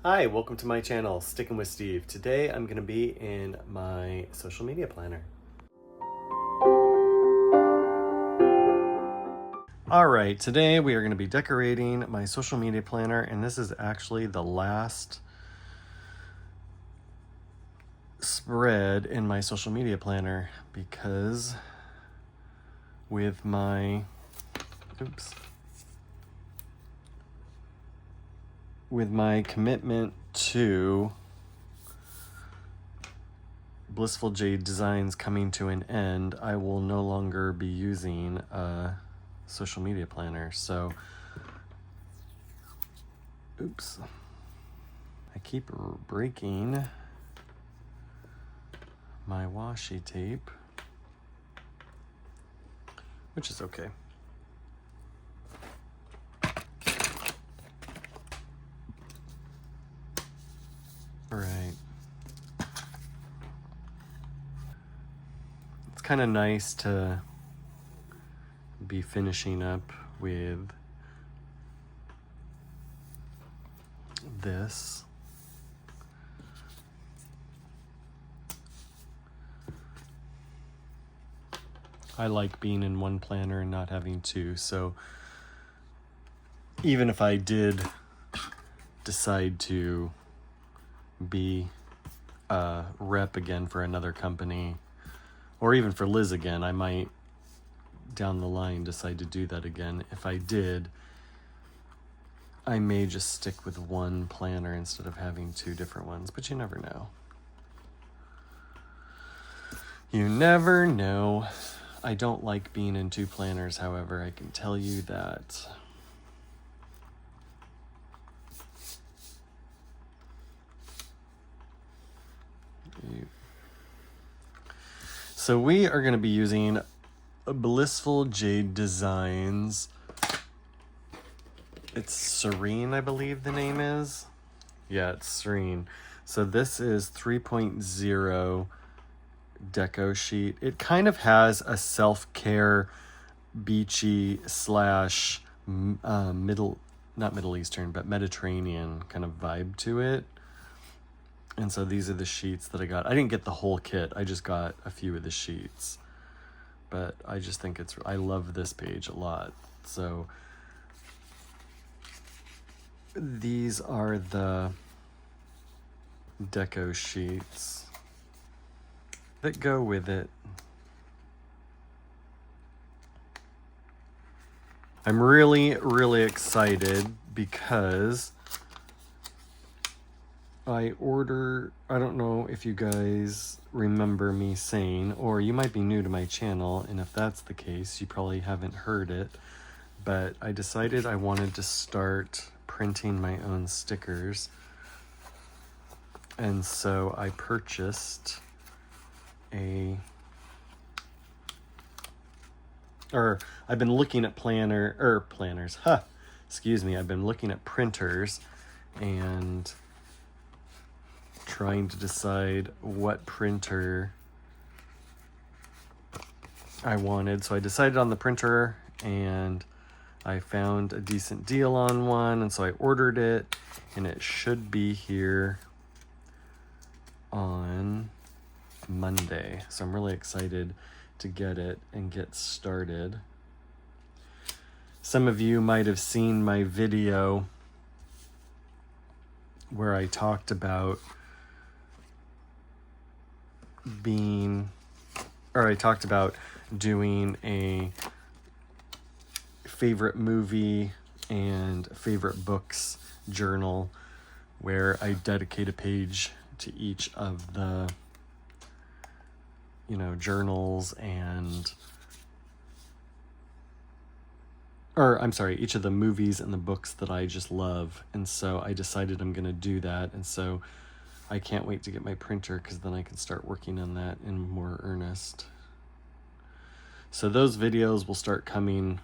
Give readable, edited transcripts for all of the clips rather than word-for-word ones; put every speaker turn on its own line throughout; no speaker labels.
Hi, welcome to my channel, Sticking with Steve. Today I'm going to be in my social media planner. Alright, today we are going to be decorating my social media planner, and this is actually the last spread in my social media planner because with my commitment to Blissful Jade Designs coming to an end, I will no longer be using a social media planner. So, I keep breaking my washi tape, which is okay. All right. It's kind of nice to be finishing up with this. I like being in one planner and not having two, so even if I did decide to be a rep again for another company, or even for Liz again, I might down the line decide to do that again. If I did, I may just stick with one planner instead of having two different ones, but you never know. You never know. I don't like being in two planners, however, I can tell you that. So we are going to be using Blissful Jade Designs. It's Serene, I believe the name is. Yeah, it's Serene. So this is 3.0 deco sheet. It kind of has a self-care, beachy slash not Middle Eastern, but Mediterranean kind of vibe to it. And so these are the sheets that I got. I didn't get the whole kit. I just got a few of the sheets. But I just think I love this page a lot. So these are the deco sheets that go with it. I'm really, really excited because I don't know if you guys remember me saying, or you might be new to my channel, and if that's the case, you probably haven't heard it, but I decided I wanted to start printing my own stickers. And so I purchased I've been looking at planners. I've been looking at printers and trying to decide what printer I wanted. So I decided on the printer, and I found a decent deal on one, and so I ordered it, and it should be here on Monday. So I'm really excited to get it and get started. Some of you might have seen my video where I talked about doing a favorite movie and favorite books journal where I dedicate a page to each of the journals each of the movies and the books that I just love. And so I decided I'm going to do that. And so I can't wait to get my printer, because then I can start working on that in more earnest. So those videos will start coming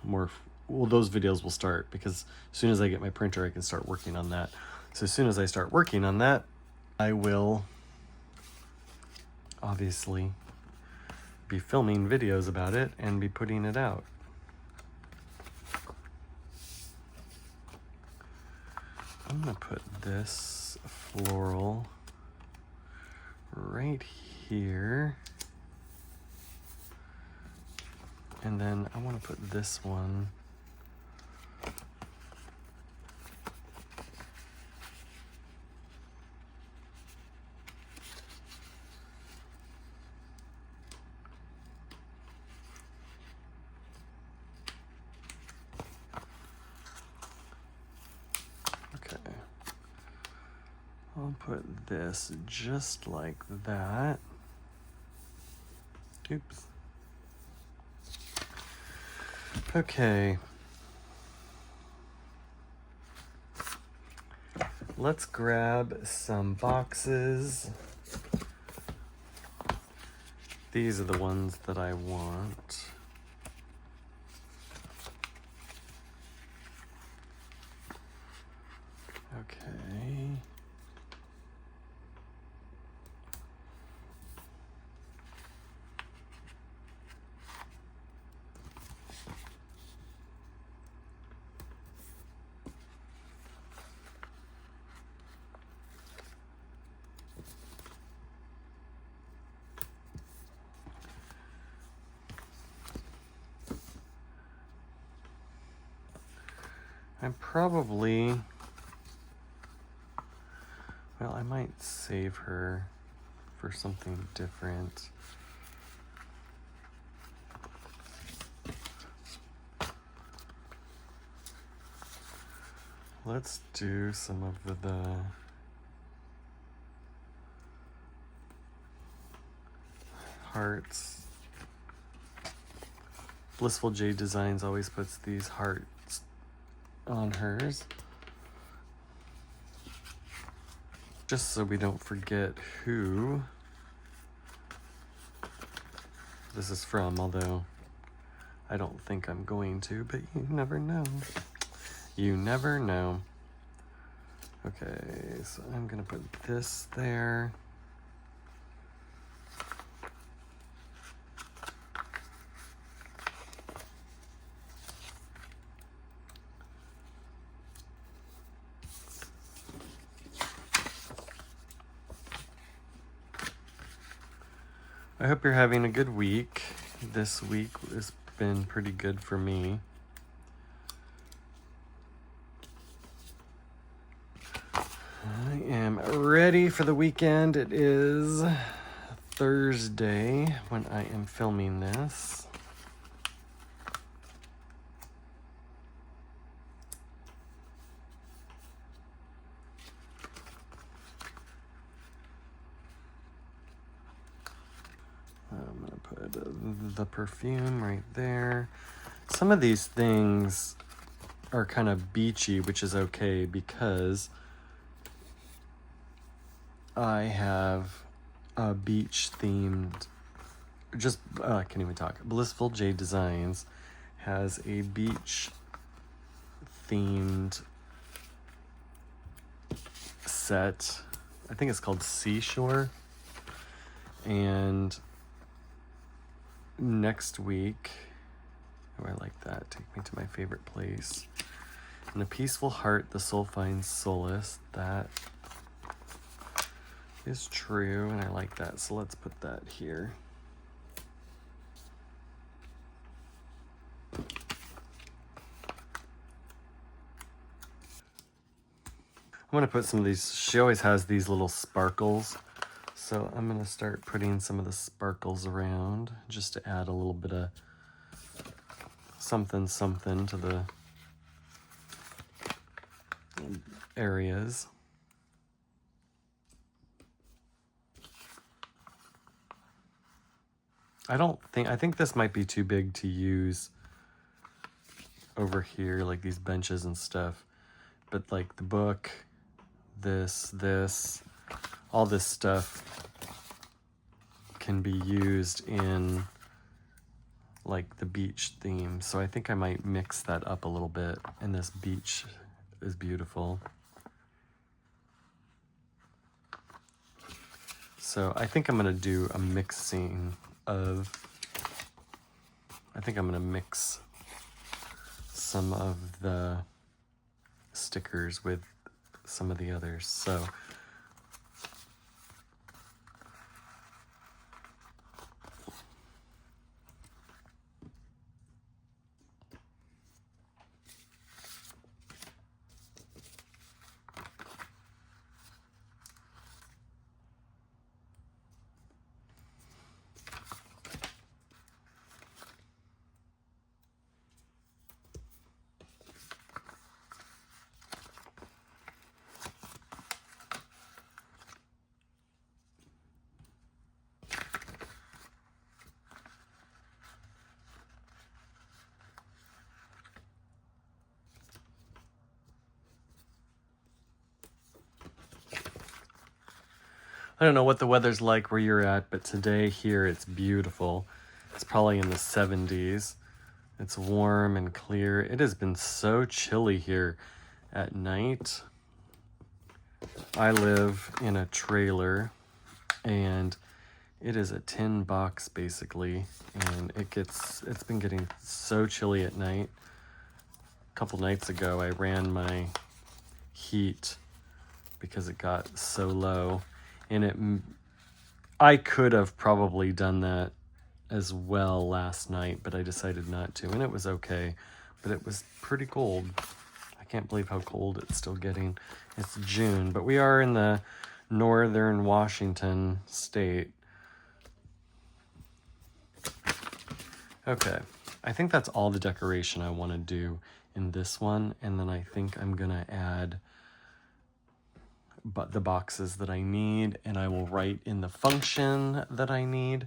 because as soon as I get my printer, I can start working on that. So as soon as I start working on that, I will obviously be filming videos about it and be putting it out. I'm gonna put this floral right here. And then I want to put this one I'll put this just like that. Oops. Okay. Let's grab some boxes. These are the ones that I want. Okay. I'm probably, well, I might save her for something different. Let's do some of the hearts. Blissful Jade Designs always puts these hearts on hers. Just so we don't forget who this is from, although I don't think I'm going to, but you never know. You never know. Okay, so I'm gonna put this there. I hope you're having a good week. This week has been pretty good for me. I am ready for the weekend. It is Thursday when I am filming this. I'm gonna put the perfume right there. Some of these things are kind of beachy, which is okay because I have a beach themed, I can't even talk. Blissful Jade Designs has a beach themed set. I think it's called Seashore. And next week, oh, I like that. Take me to my favorite place. In a peaceful heart, the soul finds solace. That is true, and I like that. So let's put that here. I'm gonna put some of these, she always has these little sparkles. So I'm gonna start putting some of the sparkles around just to add a little bit of something to the areas. I think this might be too big to use over here, like these benches and stuff. But like the book, this, all this stuff can be used in like the beach theme. So I think I might mix that up a little bit. And this beach is beautiful. So I think I'm gonna do a mixing of, I think I'm gonna mix some of the stickers with some of the others. So I don't know what the weather's like where you're at, but today here it's beautiful. It's probably in the 70s. It's warm and clear. It has been so chilly here at night. I live in a trailer and it is a tin box basically, and it's been getting so chilly at night. A couple nights ago I ran my heat because it got so low, and I could have probably done that as well last night, but I decided not to, and it was okay, but it was pretty cold. I can't believe how cold it's still getting. It's June, but we are in the northern Washington state. Okay, I think that's all the decoration I want to do in this one, and then I think I'm gonna add the boxes that I need, and I will write in the function that I need.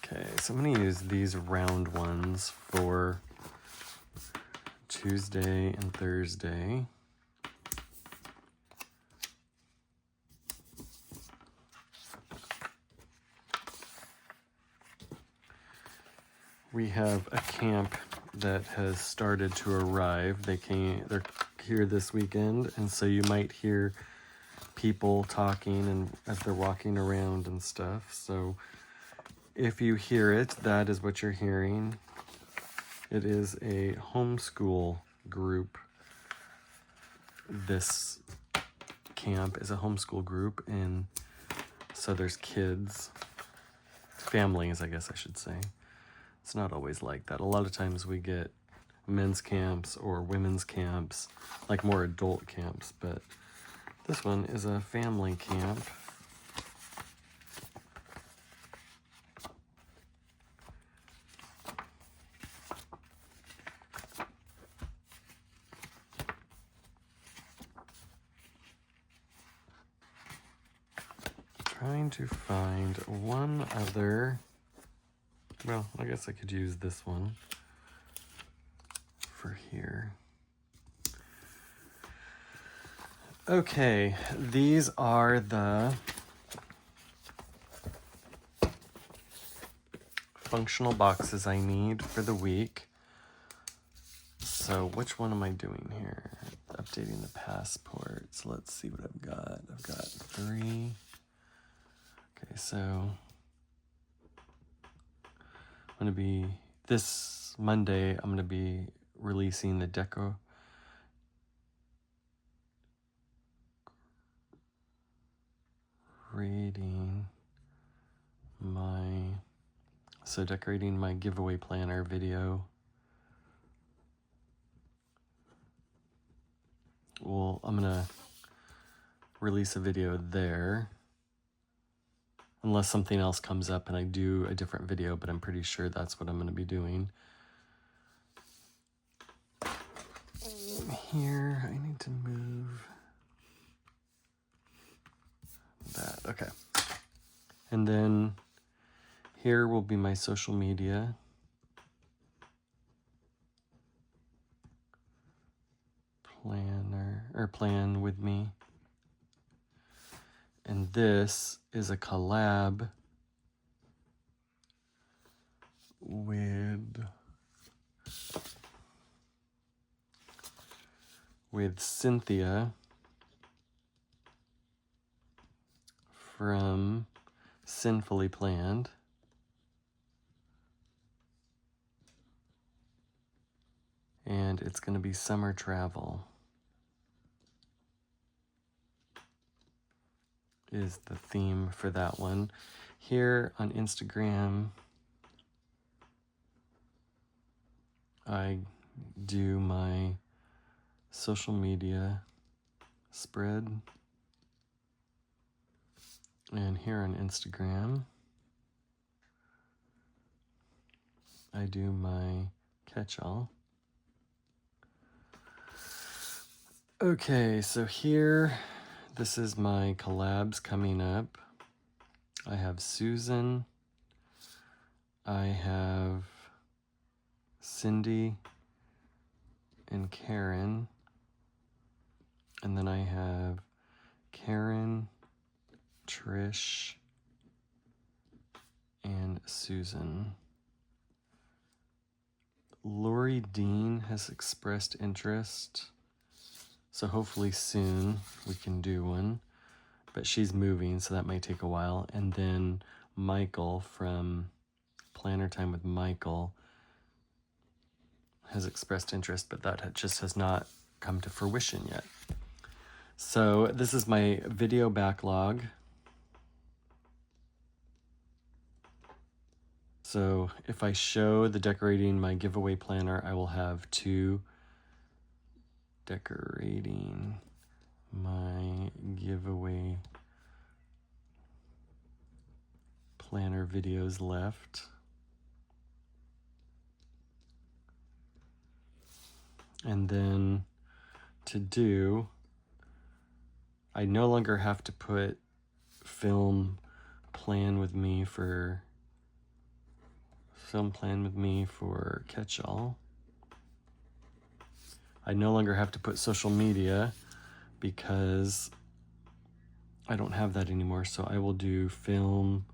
Okay, so I'm gonna use these round ones for Tuesday and Thursday. We have a camp that has started to arrive. They're here this weekend, and so you might hear people talking and as they're walking around and stuff. So if you hear it, that is what you're hearing. It is a homeschool group. This camp is a homeschool group, and so there's kids, families, I guess I should say. It's not always like that. A lot of times we get men's camps or women's camps, like more adult camps, but this one is a family camp. Trying to find one other. Well, I guess I could use this one for here. Okay, these are the functional boxes I need for the week. So which one am I doing here? Updating the passports. Let's see what I've got. I've got 3. Okay, so I'm going to be, this Monday, I'm going to be releasing the decorating my giveaway planner video. Well, I'm going to release a video there. Unless something else comes up and I do a different video, but I'm pretty sure that's what I'm going to be doing. Here, I need to move that. Okay. And then here will be my social media. Plan with me. And this is a collab with Cynthia from Sinfully Planned. And it's going to be summer travel is the theme for that one. Here on Instagram, I do my social media spread. And here on Instagram, I do my catch-all. Okay, so here, this is my collabs coming up. I have Susan. I have Cindy and Karen. And then I have Karen, Trish, and Susan. Lori Dean has expressed interest, so hopefully soon we can do one, but she's moving, so that might take a while. And then Michael from Planner Time with Michael has expressed interest, but that just has not come to fruition yet. So this is my video backlog. So if I show the decorating my giveaway planner, I will have 2 decorating my giveaway planner videos left. And then to do, I no longer have to put film plan with me for catch-all. I no longer have to put social media because I don't have that anymore. So I will do film,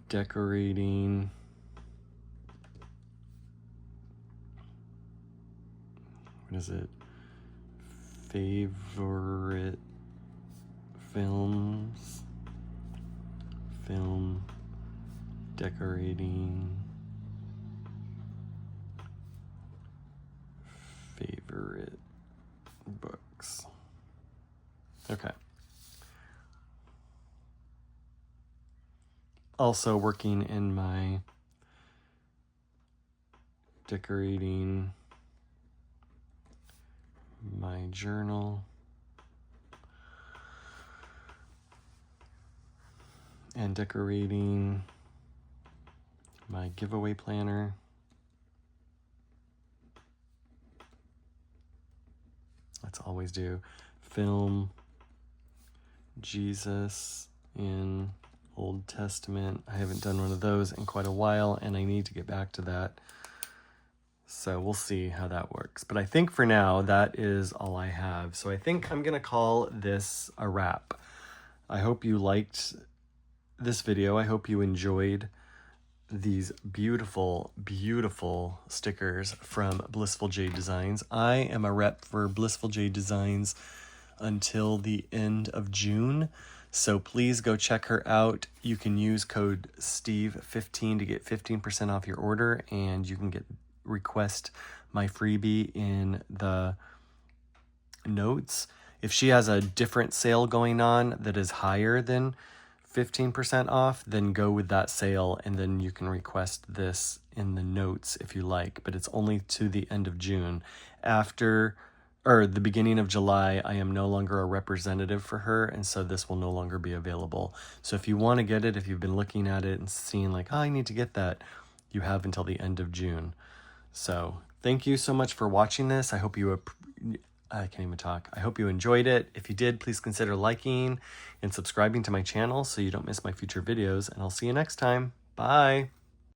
decorating, what is it? Favorite films, film, decorating, favorite books. Okay. Also working in my decorating my journal and decorating my giveaway planner. Let's always do film, Jesus in Old Testament. I haven't done one of those in quite a while, and I need to get back to that. So we'll see how that works. But I think for now, that is all I have. So I think I'm going to call this a wrap. I hope you liked this video. I hope you enjoyed these beautiful, beautiful stickers from Blissful Jade Designs. I am a rep for Blissful Jade Designs until the end of June. So please go check her out. You can use code STEVE15 to get 15% off your order, and you can request my freebie in the notes. If she has a different sale going on that is higher than 15% off, then go with that sale, and then you can request this in the notes if you like, but it's only to the end of June. After, or the beginning of July, I am no longer a representative for her, and so this will no longer be available. So if you want to get it, if you've been looking at it and seeing like, oh, I need to get that, you have until the end of June. So thank you so much for watching this. I hope you I can't even talk. I hope you enjoyed it. If you did, please consider liking and subscribing to my channel so you don't miss my future videos, and I'll see you next time. Bye.